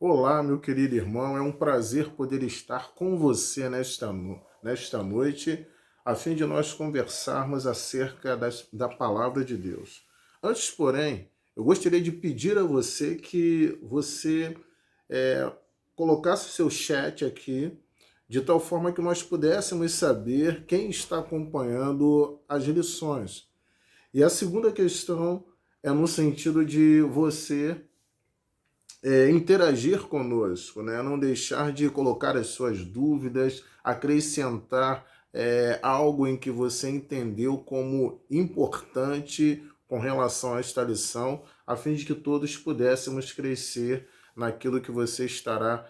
Olá, meu querido irmão, é um prazer poder estar com você nesta noite, a fim de nós conversarmos acerca da palavra de Deus. Antes, porém, eu gostaria de pedir a você que você é, colocasse seu chat aqui, de tal forma que nós pudéssemos saber quem está acompanhando as lições. E a segunda questão é no sentido de você interagir conosco, né? Não deixar de colocar as suas dúvidas, acrescentar algo em que você entendeu como importante com relação a esta lição, a fim de que todos pudéssemos crescer naquilo que você estará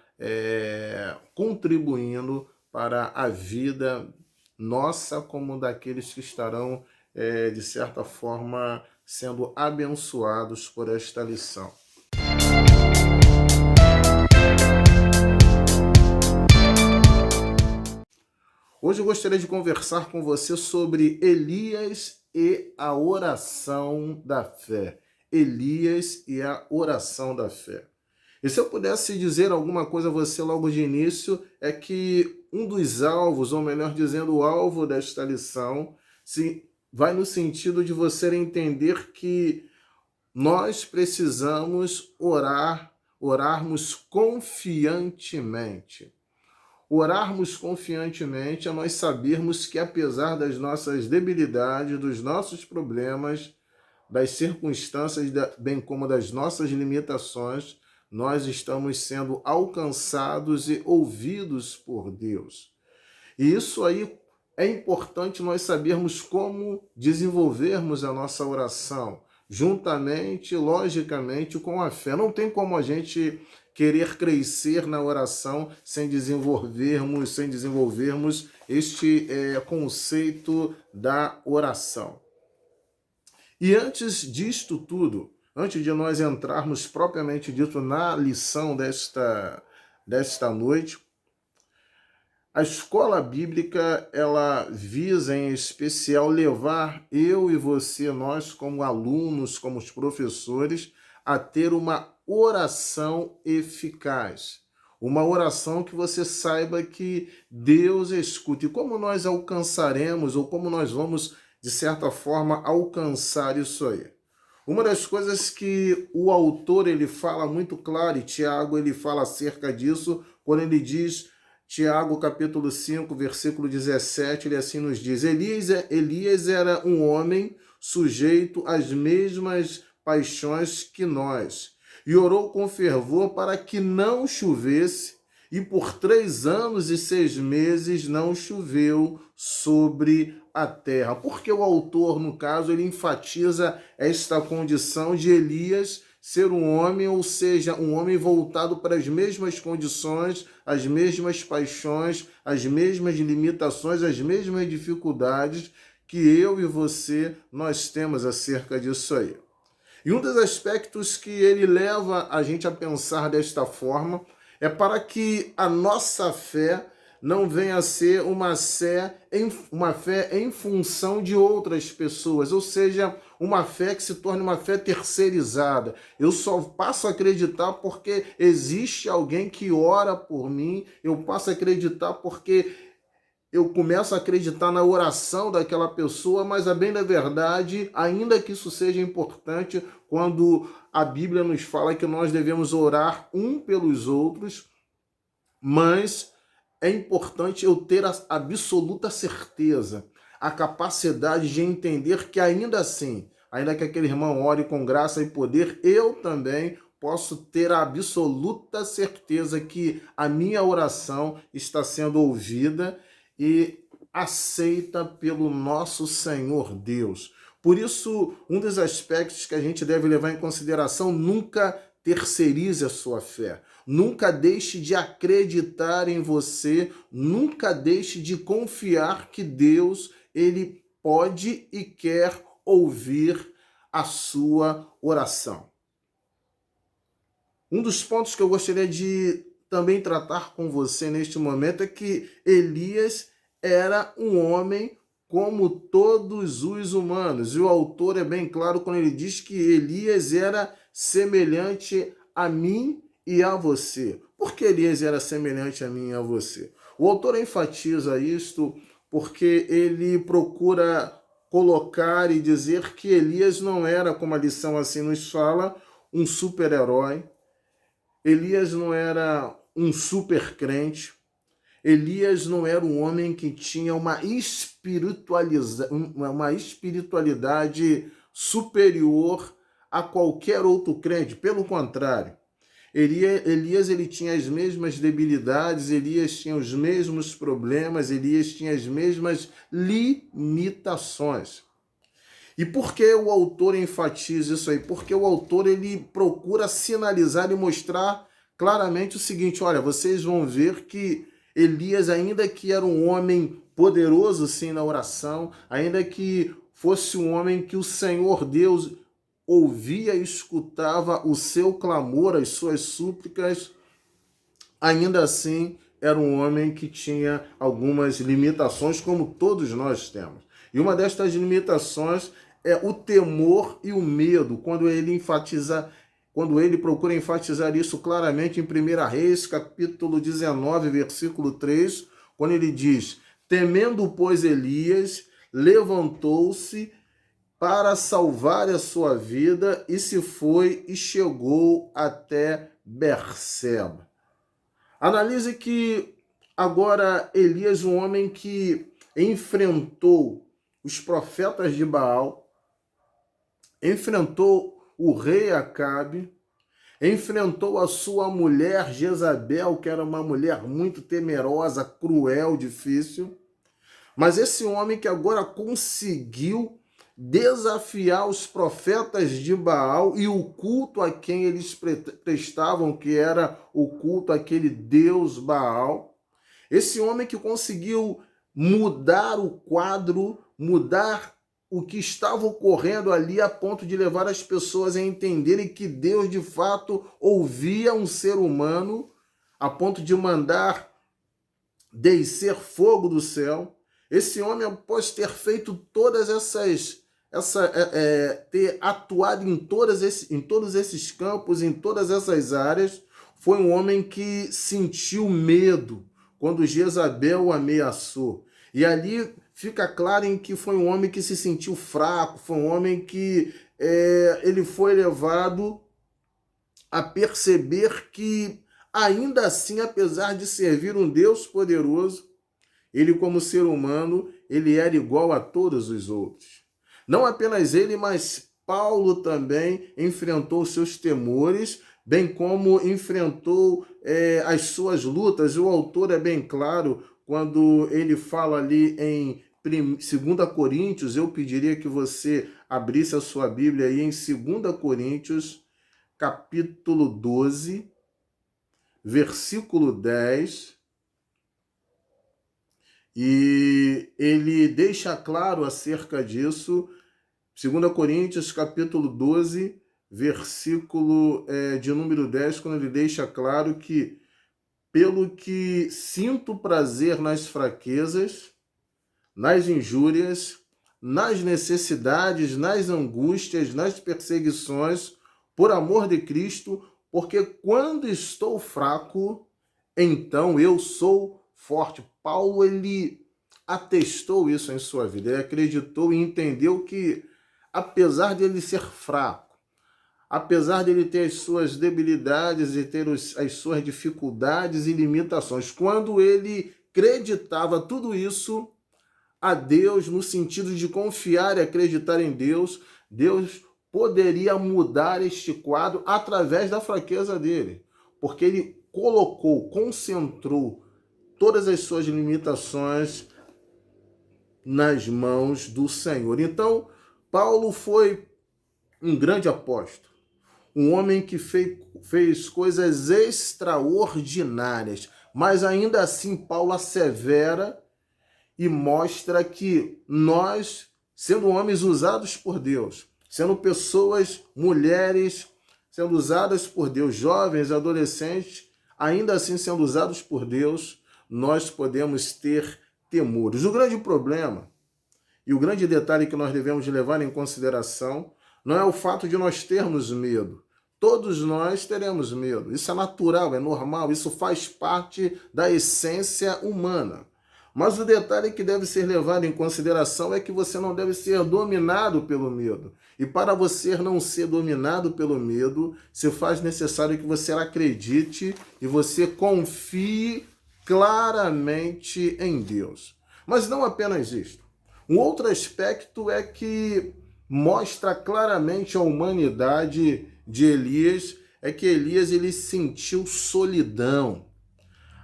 contribuindo para a vida nossa, como daqueles que estarão, de certa forma, sendo abençoados por esta lição. Hoje eu gostaria de conversar com você sobre Elias e a oração da fé. Elias e a oração da fé. E se eu pudesse dizer alguma coisa a você logo de início, é que um dos alvos, ou melhor dizendo, o alvo desta lição, vai no sentido de você entender que nós precisamos orarmos confiantemente. Orarmos confiantemente é nós sabermos que, apesar das nossas debilidades, dos nossos problemas, das circunstâncias, bem como das nossas limitações, nós estamos sendo alcançados e ouvidos por Deus. E isso aí é importante nós sabermos como desenvolvermos a nossa oração, juntamente, logicamente, com a fé. Não tem como a gente querer crescer na oração sem desenvolvermos este conceito da oração. E antes disto tudo, antes de nós entrarmos propriamente dito na lição desta noite, a escola bíblica, ela visa em especial levar eu e você, nós como alunos, como os professores, a ter uma oração eficaz. Uma oração que você saiba que Deus escuta. E como nós alcançaremos, ou como nós vamos, de certa forma, alcançar isso aí? Uma das coisas que o autor ele fala muito claro, e Tiago ele fala acerca disso, quando ele diz, Tiago capítulo 5, versículo 17, ele assim nos diz: Elias era um homem sujeito às mesmas paixões que nós, e orou com fervor para que não chovesse, e por 3 anos e 6 meses não choveu sobre a terra. Porque o autor, no caso, ele enfatiza esta condição de Elias ser um homem, ou seja, um homem voltado para as mesmas condições, as mesmas paixões, as mesmas limitações, as mesmas dificuldades que eu e você, nós temos acerca disso aí. E um dos aspectos que ele leva a gente a pensar desta forma é para que a nossa fé não venha a ser uma fé em função de outras pessoas, ou seja, uma fé que se torne uma fé terceirizada. Eu só passo a acreditar porque existe alguém que ora por mim, eu passo a acreditar porque eu começo a acreditar na oração daquela pessoa, mas a bem da verdade, ainda que isso seja importante, quando a Bíblia nos fala que nós devemos orar um pelos outros, mas é importante eu ter a absoluta certeza, a capacidade de entender que ainda assim, ainda que aquele irmão ore com graça e poder, eu também posso ter a absoluta certeza que a minha oração está sendo ouvida e aceita pelo nosso Senhor Deus. Por isso, um dos aspectos que a gente deve levar em consideração, nunca terceirize a sua fé. Nunca deixe de acreditar em você, nunca deixe de confiar que Deus, ele pode e quer ouvir a sua oração. Um dos pontos que eu gostaria de também tratar com você neste momento é que Elias era um homem como todos os humanos. E o autor é bem claro quando ele diz que Elias era semelhante a mim e a você. Por que Elias era semelhante a mim e a você? O autor enfatiza isto porque ele procura colocar e dizer que Elias não era, como a lição assim nos fala, um super-herói. Elias não era um super crente. Elias não era um homem que tinha uma espiritualidade superior a qualquer outro crente. Pelo contrário, Elias ele tinha as mesmas debilidades, Elias tinha os mesmos problemas, Elias tinha as mesmas limitações. E por que o autor enfatiza isso aí? Porque o autor ele procura sinalizar e mostrar claramente o seguinte: olha, vocês vão ver que Elias, ainda que era um homem poderoso sim na oração, ainda que fosse um homem que o Senhor Deus ouvia e escutava o seu clamor, as suas súplicas, ainda assim era um homem que tinha algumas limitações, como todos nós temos. E uma destas limitações é o temor e o medo, quando ele procura enfatizar isso claramente em 1 Reis, capítulo 19, versículo 3, quando ele diz: temendo, pois, Elias, levantou-se para salvar a sua vida e se foi e chegou até Berseba. Analise que agora Elias, um homem que enfrentou os profetas de Baal, enfrentou o rei Acabe, enfrentou a sua mulher Jezabel, que era uma mulher muito temerosa, cruel, difícil. Mas esse homem que agora conseguiu desafiar os profetas de Baal e o culto a quem eles prestavam, que era o culto àquele Deus Baal. Esse homem que conseguiu mudar o quadro, mudar o que estava ocorrendo ali a ponto de levar as pessoas a entenderem que Deus de fato ouvia um ser humano, a ponto de mandar descer fogo do céu. Esse homem, após ter feito todas ter atuado em todos esses campos, em todas essas áreas, foi um homem que sentiu medo quando Jezabel o ameaçou. E ali fica claro em que foi um homem que se sentiu fraco, foi um homem que ele foi levado a perceber que, ainda assim, apesar de servir um Deus poderoso, ele, como ser humano, ele era igual a todos os outros. Não apenas ele, mas Paulo também enfrentou seus temores, bem como enfrentou as suas lutas. O autor é bem claro quando ele fala ali em 2 Coríntios. Eu pediria que você abrisse a sua Bíblia aí em 2 Coríntios, capítulo 12, versículo 10. E ele deixa claro acerca disso, 2 Coríntios, capítulo 12, versículo de número 10, quando ele deixa claro que, pelo que sinto prazer nas fraquezas, nas injúrias, nas necessidades, nas angústias, nas perseguições, por amor de Cristo, porque quando estou fraco, então eu sou forte. Paulo, ele atestou isso em sua vida, ele acreditou e entendeu que, apesar de ele ser fraco, apesar de ele ter as suas debilidades e ter as suas dificuldades e limitações, quando ele acreditava tudo isso a Deus, no sentido de confiar e acreditar em Deus, Deus poderia mudar este quadro através da fraqueza dele, porque ele concentrou todas as suas limitações nas mãos do Senhor. Então, Paulo foi um grande apóstolo, um homem que fez coisas extraordinárias, mas ainda assim Paulo assevera e mostra que nós, sendo homens usados por Deus, sendo pessoas, mulheres, sendo usadas por Deus, jovens, adolescentes, ainda assim sendo usados por Deus, nós podemos ter temores. O grande problema e o grande detalhe que nós devemos levar em consideração não é o fato de nós termos medo. Todos nós teremos medo. Isso é natural, é normal, isso faz parte da essência humana. Mas o detalhe que deve ser levado em consideração é que você não deve ser dominado pelo medo. E para você não ser dominado pelo medo, se faz necessário que você acredite e você confie claramente em Deus. Mas não apenas isto. Um outro aspecto é que mostra claramente a humanidade de Elias, é que Elias ele sentiu solidão.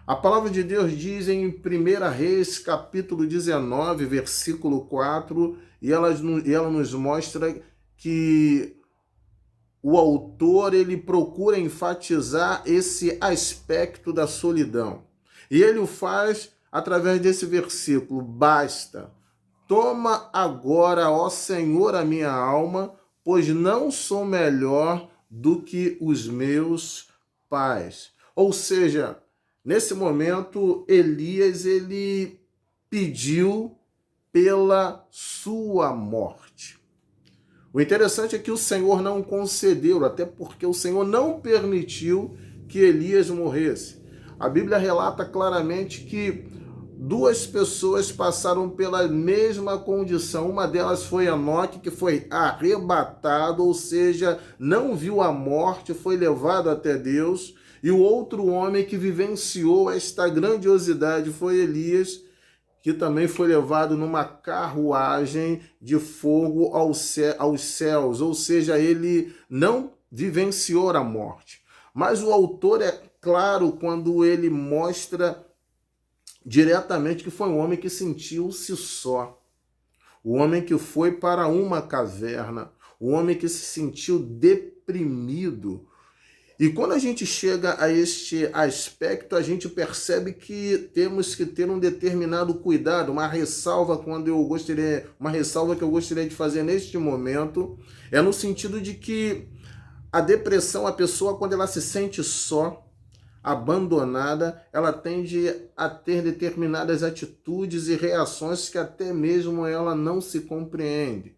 A palavra de Deus diz em 1 Reis, capítulo 19, versículo 4, e ela nos mostra que o autor ele procura enfatizar esse aspecto da solidão. E ele o faz através desse versículo: basta, toma agora, ó Senhor, a minha alma, pois não sou melhor do que os meus pais. Ou seja, nesse momento, Elias ele pediu pela sua morte. O interessante é que o Senhor não concedeu, até porque o Senhor não permitiu que Elias morresse. A Bíblia relata claramente que duas pessoas passaram pela mesma condição. Uma delas foi Enoque, que foi arrebatado, ou seja, não viu a morte, foi levado até Deus. E o outro homem que vivenciou esta grandiosidade foi Elias, que também foi levado numa carruagem de fogo aos céus, ou seja, ele não vivenciou a morte. Mas o autor é claro quando ele mostra diretamente que foi um homem que sentiu-se só, o homem que foi para uma caverna, o homem que se sentiu deprimido. E quando a gente chega a este aspecto, a gente percebe que temos que ter um determinado cuidado, uma ressalva que eu gostaria de fazer neste momento, é no sentido de que a depressão, a pessoa quando ela se sente só, abandonada, ela tende a ter determinadas atitudes e reações que até mesmo ela não se compreende.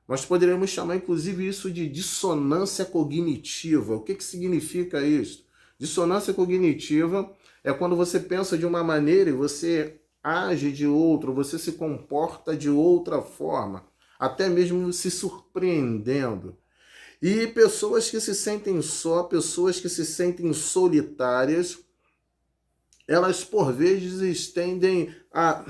Nós poderíamos chamar, inclusive, isso de dissonância cognitiva. O que significa isso? Dissonância cognitiva é quando você pensa de uma maneira e você age de outra, você se comporta de outra forma, até mesmo se surpreendendo. E pessoas que se sentem só, pessoas que se sentem solitárias, elas por vezes tendem a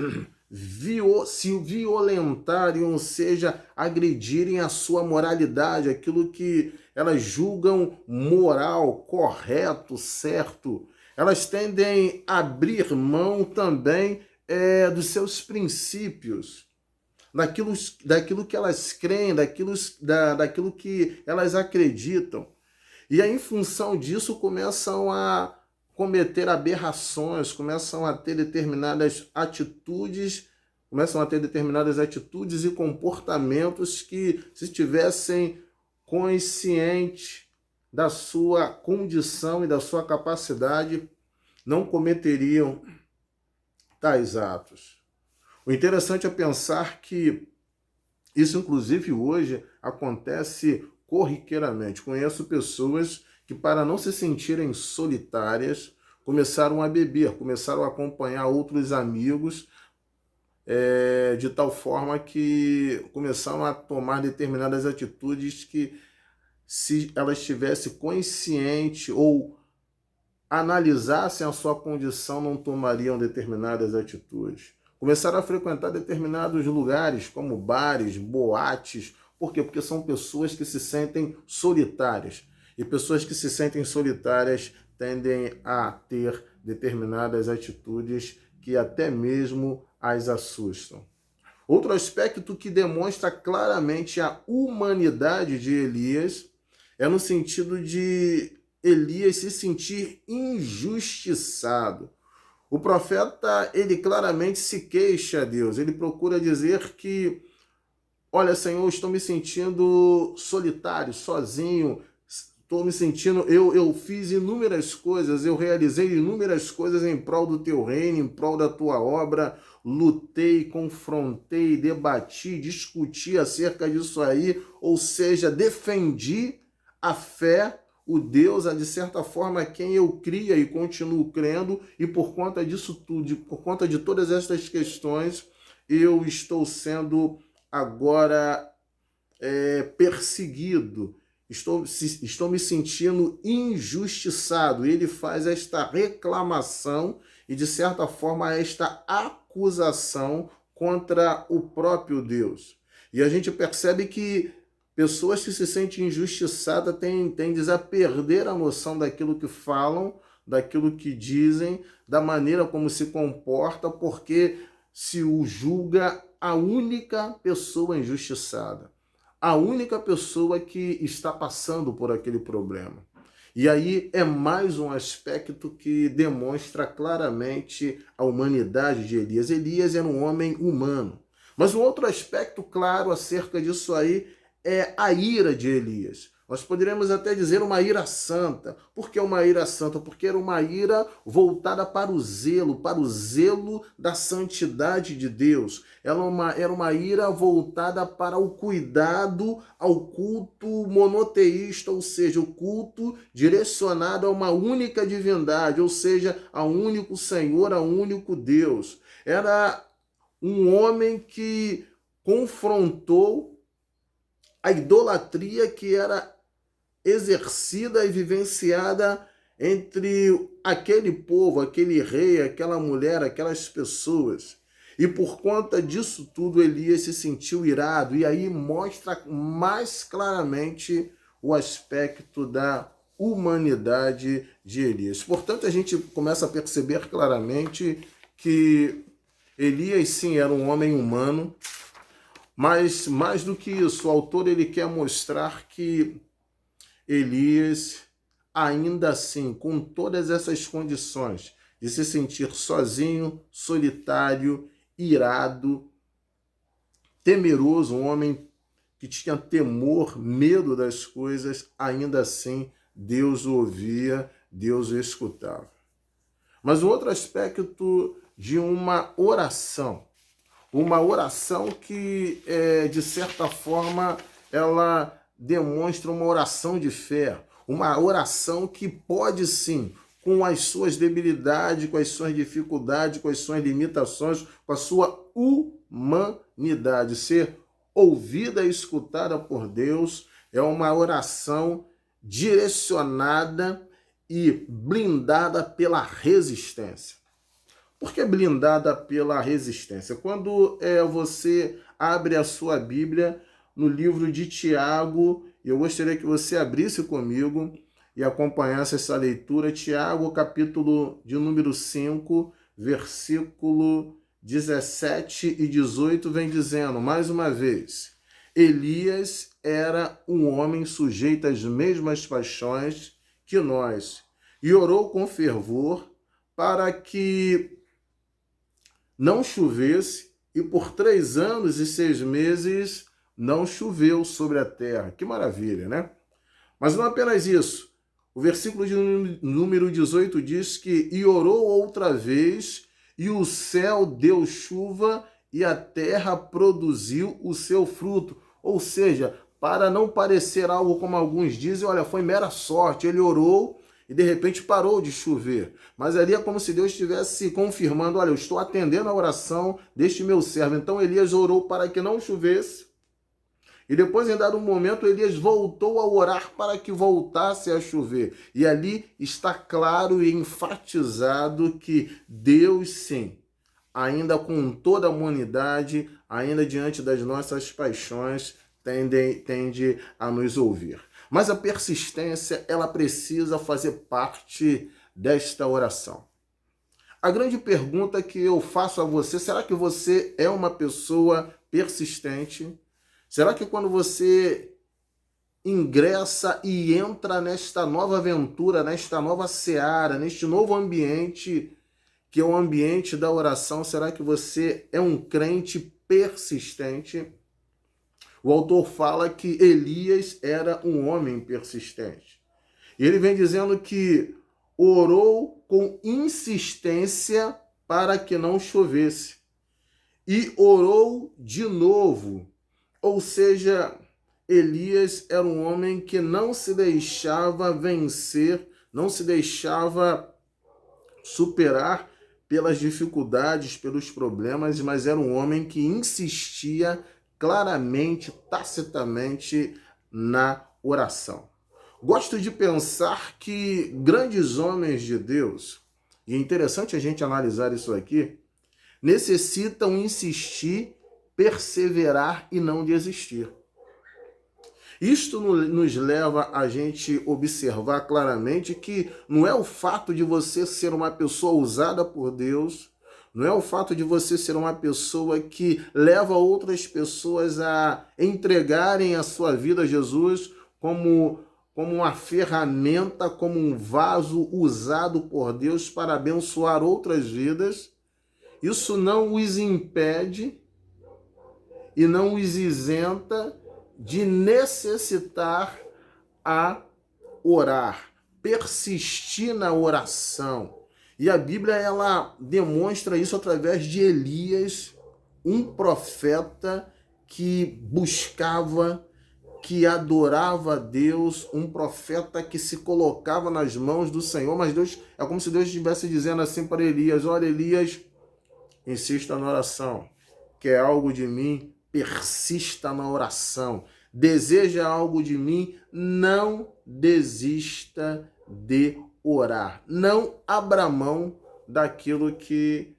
se violentarem, ou seja, agredirem a sua moralidade, aquilo que elas julgam moral, correto, certo. Elas tendem a abrir mão também dos seus princípios, daquilo que elas creem, daquilo que elas acreditam. E aí, em função disso, começam a cometer aberrações, começam a ter determinadas atitudes e comportamentos que, se tivessem consciente da sua condição e da sua capacidade, não cometeriam tais atos. O interessante é pensar que isso, inclusive, hoje acontece corriqueiramente. Conheço pessoas que, para não se sentirem solitárias, começaram a beber, começaram a acompanhar outros amigos, de tal forma que começaram a tomar determinadas atitudes que, se elas tivessem consciente ou analisassem a sua condição, não tomariam determinadas atitudes. Começaram a frequentar determinados lugares, como bares, boates. Por quê? Porque são pessoas que se sentem solitárias. E pessoas que se sentem solitárias tendem a ter determinadas atitudes que até mesmo as assustam. Outro aspecto que demonstra claramente a humanidade de Elias é no sentido de Elias se sentir injustiçado. O profeta, ele claramente se queixa a Deus, ele procura dizer que, olha, Senhor, estou me sentindo solitário, sozinho, estou me sentindo, eu fiz inúmeras coisas, eu realizei inúmeras coisas em prol do teu reino, em prol da tua obra, lutei, confrontei, debati, discuti acerca disso aí, ou seja, defendi a fé, o Deus, de certa forma, quem eu cria e continuo crendo, e por conta disso tudo, por conta de todas estas questões, eu estou sendo agora perseguido, estou me sentindo injustiçado. Ele faz esta reclamação e, de certa forma, esta acusação contra o próprio Deus. E a gente percebe que pessoas que se sentem injustiçadas tendem a perder a noção daquilo que falam, daquilo que dizem, da maneira como se comporta, porque se o julga a única pessoa injustiçada, a única pessoa que está passando por aquele problema. E aí é mais um aspecto que demonstra claramente a humanidade de Elias. Elias era um homem humano. Mas um outro aspecto claro acerca disso aí é a ira de Elias. Nós poderíamos até dizer uma ira santa. Por que uma ira santa? Porque era uma ira voltada para o zelo da santidade de Deus. Era uma ira voltada para o cuidado ao culto monoteísta, ou seja, o culto direcionado a uma única divindade, ou seja, a um único Senhor, a um único Deus. Era um homem que confrontou a idolatria que era exercida e vivenciada entre aquele povo, aquele rei, aquela mulher, aquelas pessoas. E por conta disso tudo, Elias se sentiu irado. E aí mostra mais claramente o aspecto da humanidade de Elias. Portanto, a gente começa a perceber claramente que Elias, sim, era um homem humano, mas mais do que isso, o autor ele quer mostrar que Elias, ainda assim, com todas essas condições de se sentir sozinho, solitário, irado, temeroso, um homem que tinha temor, medo das coisas, ainda assim Deus o ouvia, Deus o escutava. Mas um outro aspecto de uma oração que, de certa forma, ela demonstra uma oração de fé, uma oração que pode sim, com as suas debilidades, com as suas dificuldades, com as suas limitações, com a sua humanidade, ser ouvida e escutada por Deus. É uma oração direcionada e blindada pela resistência. Por que blindada pela resistência? Quando você abre a sua Bíblia no livro de Tiago, eu gostaria que você abrisse comigo e acompanhasse essa leitura. Tiago, capítulo de número 5, versículo 17 e 18, vem dizendo, mais uma vez, Elias era um homem sujeito às mesmas paixões que nós, e orou com fervor para que não chovesse, e por 3 anos e 6 meses não choveu sobre a terra. Que maravilha, né? Mas não apenas isso. O versículo de número 18 diz que e orou outra vez, e o céu deu chuva, e a terra produziu o seu fruto. Ou seja, para não parecer algo como alguns dizem, olha, foi mera sorte, ele orou e de repente parou de chover. Mas ali é como se Deus estivesse confirmando, olha, eu estou atendendo a oração deste meu servo. Então Elias orou para que não chovesse. E depois, em dado momento, Elias voltou a orar para que voltasse a chover. E ali está claro e enfatizado que Deus, sim, ainda com toda a humanidade, ainda diante das nossas paixões, tende a nos ouvir. Mas a persistência, ela precisa fazer parte desta oração. A grande pergunta que eu faço a você, será que você é uma pessoa persistente? Será que quando você ingressa e entra nesta nova aventura, nesta nova seara, neste novo ambiente, que é o ambiente da oração, será que você é um crente persistente? O autor fala que Elias era um homem persistente. E ele vem dizendo que orou com insistência para que não chovesse. E orou de novo. Ou seja, Elias era um homem que não se deixava vencer, não se deixava superar pelas dificuldades, pelos problemas, mas era um homem que insistia claramente, tacitamente na oração. Gosto de pensar que grandes homens de Deus, e é interessante a gente analisar isso aqui, necessitam insistir, perseverar e não desistir. Isto nos leva a gente observar claramente que não é o fato de você ser uma pessoa usada por Deus, não é o fato de você ser uma pessoa que leva outras pessoas a entregarem a sua vida a Jesus como uma ferramenta, como um vaso usado por Deus para abençoar outras vidas. Isso não os impede e não os isenta de necessitar a orar, persistir na oração. E a Bíblia, ela demonstra isso através de Elias, um profeta que buscava, que adorava a Deus, um profeta que se colocava nas mãos do Senhor, mas Deus, é como se Deus estivesse dizendo assim para Elias: olha, Elias, insista na oração, quer algo de mim, persista na oração, deseja algo de mim, não desista de orar, não abra mão daquilo que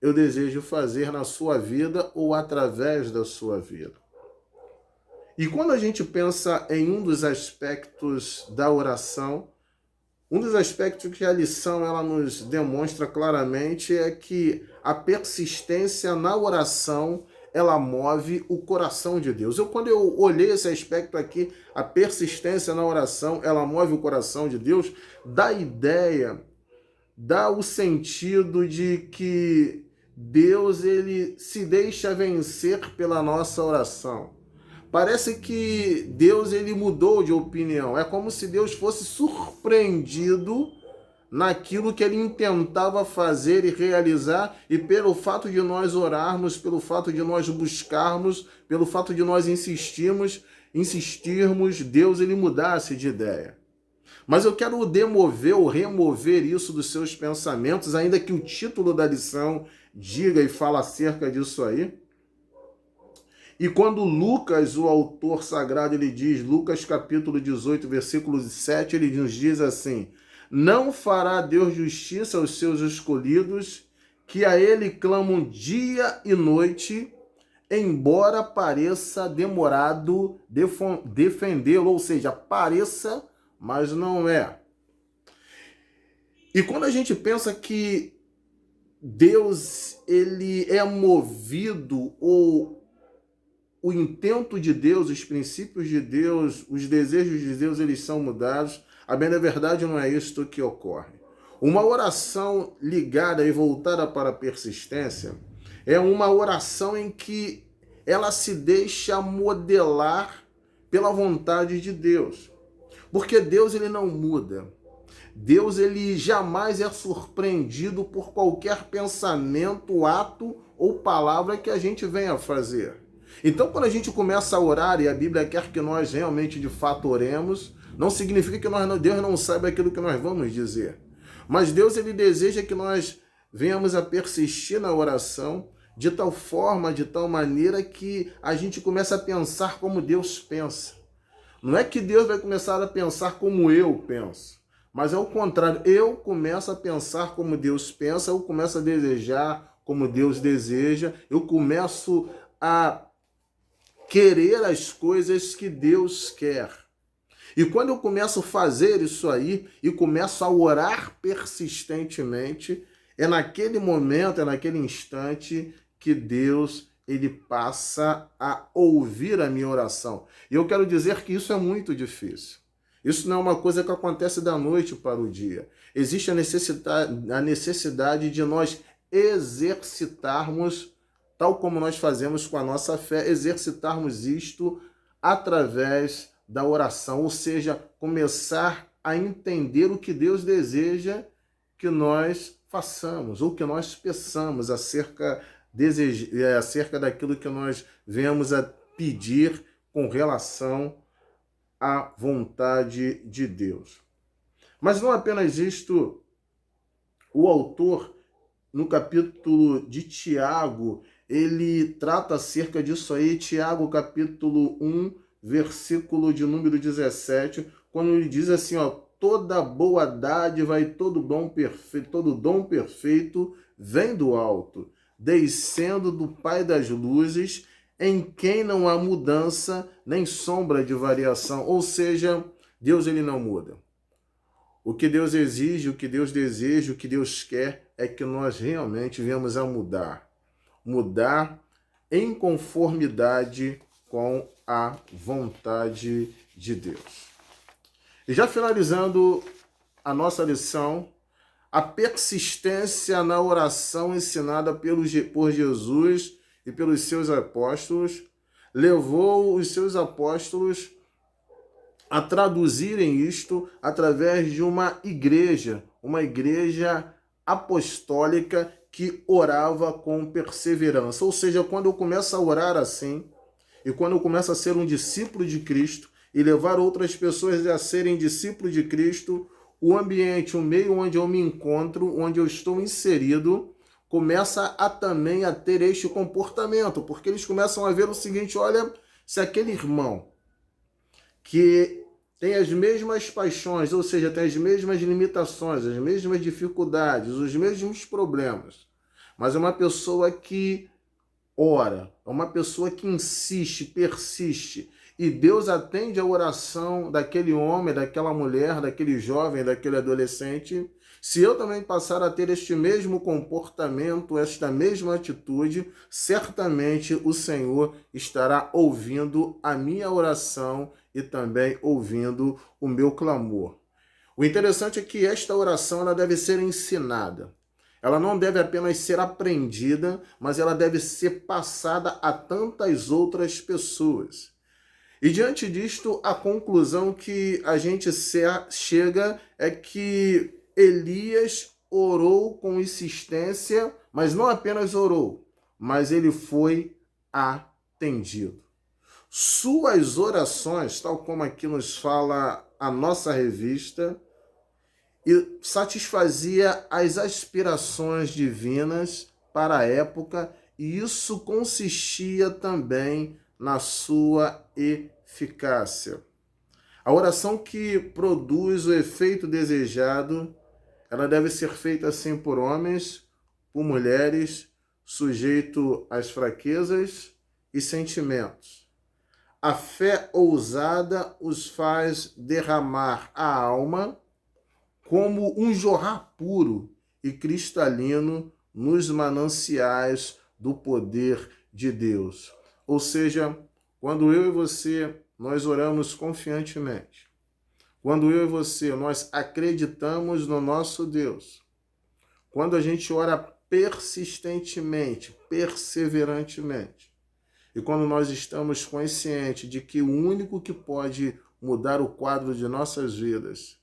eu desejo fazer na sua vida ou através da sua vida. E quando a gente pensa em um dos aspectos da oração, um dos aspectos que a lição ela nos demonstra claramente é que a persistência na oração ela move o coração de Deus. Quando eu olhei esse aspecto aqui, a persistência na oração ela move o coração de Deus, dá ideia, dá o sentido de que Deus ele se deixa vencer pela nossa oração. Parece que Deus ele mudou de opinião. É como se Deus fosse surpreendido naquilo que ele intentava fazer e realizar, e pelo fato de nós orarmos, pelo fato de nós buscarmos, pelo fato de nós insistirmos, Deus ele mudasse de ideia. Mas eu quero demover ou remover isso dos seus pensamentos, ainda que o título da lição diga e fala acerca disso aí. E quando Lucas, o autor sagrado, ele diz, Lucas capítulo 18, versículo 7, ele nos diz assim: não fará Deus justiça aos seus escolhidos, que a ele clamam dia e noite, embora pareça demorado defendê-lo, ou seja, pareça, mas não é. E quando a gente pensa que Deus ele é movido, ou o intento de Deus, os princípios de Deus, os desejos de Deus, eles são mudados, a bem da verdade não é isto que ocorre. Uma oração ligada e voltada para a persistência é uma oração em que ela se deixa modelar pela vontade de Deus. Porque Deus ele não muda. Deus ele jamais é surpreendido por qualquer pensamento, ato ou palavra que a gente venha a fazer. Então, quando a gente começa a orar, e a Bíblia quer que nós realmente de fato oremos, não significa que Deus não saiba aquilo que nós vamos dizer. Mas Deus ele deseja que nós venhamos a persistir na oração de tal forma, de tal maneira que a gente comece a pensar como Deus pensa. Não é que Deus vai começar a pensar como eu penso, mas é o contrário. Eu começo a pensar como Deus pensa, eu começo a desejar como Deus deseja, eu começo a querer as coisas que Deus quer. E quando eu começo a fazer isso aí e começo a orar persistentemente, é naquele momento, é naquele instante que Deus ele passa a ouvir a minha oração. E eu quero dizer que isso é muito difícil. Isso não é uma coisa que acontece da noite para o dia. Existe a necessidade de nós exercitarmos, tal como nós fazemos com a nossa fé, exercitarmos isto através da oração, ou seja, começar a entender o que Deus deseja que nós façamos, ou que nós peçamos acerca daquilo que nós venhamos a pedir com relação à vontade de Deus. Mas não apenas isto, o autor, no capítulo de Tiago, ele trata acerca disso aí, Tiago capítulo 1, versículo de número 17, quando ele diz assim, ó, toda boa dádiva e todo dom perfeito vem do alto, descendo do Pai das luzes, em quem não há mudança nem sombra de variação. Ou seja, Deus ele não muda. O que Deus exige, o que Deus deseja, o que Deus quer é que nós realmente venhamos a mudar. Mudar em conformidade com a vontade de Deus. E já finalizando a nossa lição, a persistência na oração ensinada por Jesus e pelos seus apóstolos levou os seus apóstolos a traduzirem isto através de uma igreja apostólica que orava com perseverança. Ou seja, quando eu começo a orar assim, e quando eu começo a ser um discípulo de Cristo e levar outras pessoas a serem discípulos de Cristo, o ambiente, o meio onde eu me encontro, onde eu estou inserido, começa também a ter este comportamento, porque eles começam a ver o seguinte, olha, se aquele irmão que tem as mesmas paixões, ou seja, tem as mesmas limitações, as mesmas dificuldades, os mesmos problemas, mas é uma pessoa que ora, é uma pessoa que insiste, persiste, e Deus atende a oração daquele homem, daquela mulher, daquele jovem, daquele adolescente. Se eu também passar a ter este mesmo comportamento, esta mesma atitude, certamente o Senhor estará ouvindo a minha oração e também ouvindo o meu clamor. O interessante é que esta oração ela deve ser ensinada. Ela não deve apenas ser aprendida, mas ela deve ser passada a tantas outras pessoas. E diante disto, a conclusão que a gente chega é que Elias orou com insistência, mas não apenas orou, mas ele foi atendido. Suas orações, tal como aqui nos fala a nossa revista, satisfazia as aspirações divinas para a época, e isso consistia também na sua eficácia. A oração que produz o efeito desejado, ela deve ser feita assim por homens, por mulheres, sujeito às fraquezas e sentimentos. A fé ousada os faz derramar a alma como um jorrar puro e cristalino nos mananciais do poder de Deus. Ou seja, quando eu e você, nós oramos confiantemente, quando eu e você, nós acreditamos no nosso Deus, quando a gente ora persistentemente, perseverantemente, e quando nós estamos conscientes de que o único que pode mudar o quadro de nossas vidas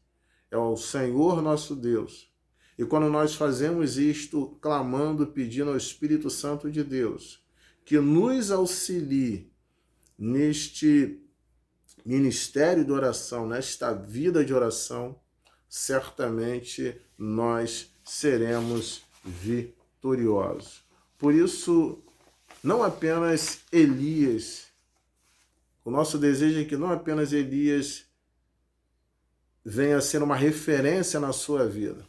é o Senhor nosso Deus. E quando nós fazemos isto, clamando, pedindo ao Espírito Santo de Deus, que nos auxilie neste ministério de oração, nesta vida de oração, certamente nós seremos vitoriosos. Por isso, não apenas Elias, o nosso desejo é que não apenas Elias venha a ser uma referência na sua vida,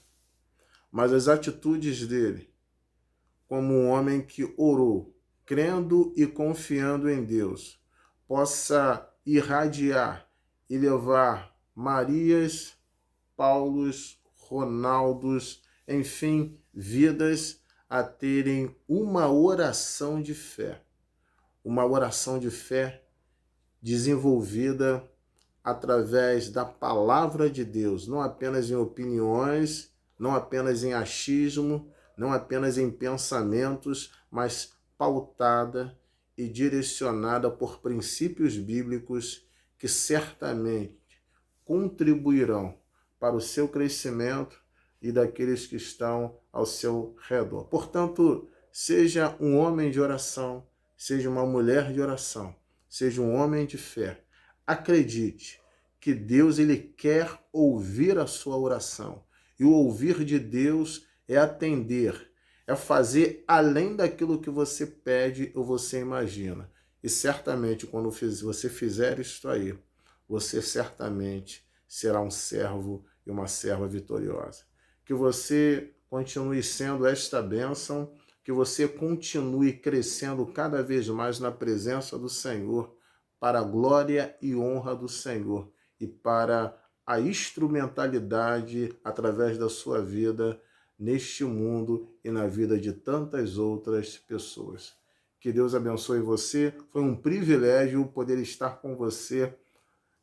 mas as atitudes dele, como um homem que orou, crendo e confiando em Deus, possa irradiar e levar Marias, Paulos, Ronaldos, enfim, vidas a terem uma oração de fé desenvolvida através da palavra de Deus, não apenas em opiniões, não apenas em achismo, não apenas em pensamentos, mas pautada e direcionada por princípios bíblicos que certamente contribuirão para o seu crescimento e daqueles que estão ao seu redor. Portanto, seja um homem de oração, seja uma mulher de oração, seja um homem de fé. Acredite que Deus ele quer ouvir a sua oração. E o ouvir de Deus é atender, é fazer além daquilo que você pede ou você imagina. E certamente, quando você fizer isto aí, você certamente será um servo e uma serva vitoriosa. Que você continue sendo esta bênção, que você continue crescendo cada vez mais na presença do Senhor, para a glória e honra do Senhor e para a instrumentalidade através da sua vida neste mundo e na vida de tantas outras pessoas. Que Deus abençoe você. Foi um privilégio poder estar com você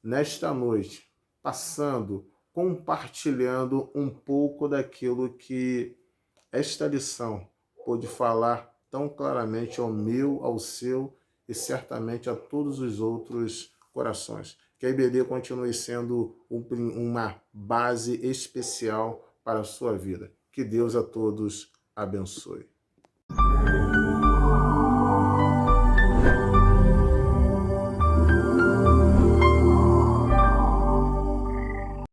nesta noite, passando, compartilhando um pouco daquilo que esta lição pôde falar tão claramente ao meu, ao seu e certamente a todos os outros corações. Que a IBD continue sendo uma base especial para a sua vida. Que Deus a todos abençoe.